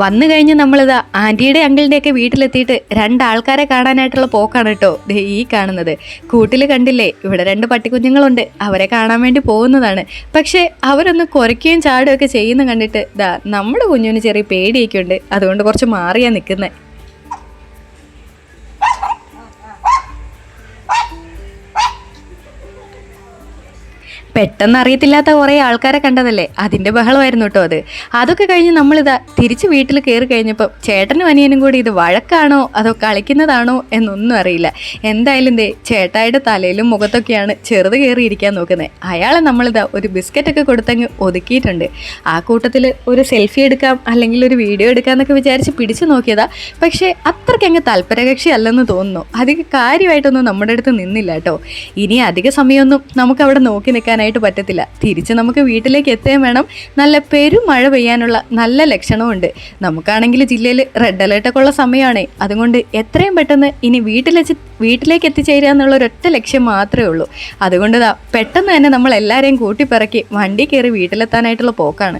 വന്നു കഴിഞ്ഞ് നമ്മളിതാ ആൻറ്റിയുടെ അങ്കിളിൻ്റെയൊക്കെ വീട്ടിലെത്തിയിട്ട് രണ്ടാൾക്കാരെ കാണാനായിട്ടുള്ള പോക്കാണ് കേട്ടോ ദേ ഈ കാണുന്നത്. കൂട്ടിൽ കണ്ടില്ലേ, ഇവിടെ 2 പട്ടിക്കുഞ്ഞുങ്ങളുണ്ട്, അവരെ കാണാൻ വേണ്ടി പോകുന്നതാണ്. പക്ഷേ അവരൊന്ന് കുരയ്ക്കുകയും ചാടുകയൊക്കെ ചെയ്യുന്ന കണ്ടിട്ട് ദാ നമ്മുടെ കുഞ്ഞിന് ചെറിയ പേടിയൊക്കെ ഉണ്ട്, അതുകൊണ്ട് കുറച്ച് മാറിയാ നിൽക്കുന്നത്. പെട്ടെന്ന് അറിയത്തില്ലാത്ത കുറേ ആൾക്കാരെ കണ്ടതല്ലേ, അതിൻ്റെ ബഹളമായിരുന്നു കേട്ടോ അത്. അതൊക്കെ കഴിഞ്ഞ് നമ്മളിതാ തിരിച്ച് വീട്ടിൽ കയറി കഴിഞ്ഞപ്പം ചേട്ടനും അനിയനും കൂടി ഇത് വഴക്കാണോ അതോ കളിക്കുന്നതാണോ എന്നൊന്നും അറിയില്ല. എന്തായാലും ദേ ചേട്ടായുടെ തലയിലും മുഖത്തൊക്കെയാണ് ചെറുത് കയറിയിരിക്കാൻ നോക്കുന്നത്. അയാളെ നമ്മളിതാ ഒരു ബിസ്ക്കറ്റൊക്കെ കൊടുത്തങ്ങ് ഒതുക്കിയിട്ടുണ്ട്. ആ കൂട്ടത്തിൽ ഒരു സെൽഫി എടുക്കാം അല്ലെങ്കിൽ ഒരു വീഡിയോ എടുക്കാമെന്നൊക്കെ വിചാരിച്ച് പിടിച്ചു നോക്കിയതാ. പക്ഷേ അത്രയ്ക്കങ്ങ് താല്പര്യകക്ഷി അല്ലെന്ന് തോന്നുന്നു. അധികം കാര്യമായിട്ടൊന്നും നമ്മുടെ അടുത്ത് നിന്നില്ല കേട്ടോ. ഇനി അധിക സമയമൊന്നും നമുക്കവിടെ നോക്കി നിൽക്കാനായിട്ട് പറ്റത്തില്ല. തിരിച്ച് നമുക്ക് വീട്ടിലേക്ക് എത്തുകയും വേണം. നല്ല പെരുമഴ പെയ്യാനുള്ള നല്ല ലക്ഷണമുണ്ട്. നമുക്കാണെങ്കിൽ ജില്ലയിൽ റെഡ് അലേർട്ടൊക്കെ ഉള്ള സമയമാണ്. അതുകൊണ്ട് എത്രയും പെട്ടെന്ന് ഇനി വീട്ടിലേക്ക് എത്തിച്ചേരുക എന്നുള്ള ഒരൊറ്റ ലക്ഷ്യം മാത്രമേ ഉള്ളൂ. അതുകൊണ്ട് പെട്ടെന്ന് തന്നെ നമ്മൾ എല്ലാവരെയും കൂട്ടിപ്പിറക്കി വണ്ടി കയറി വീട്ടിലെത്താനായിട്ടുള്ള പോക്കാണ്.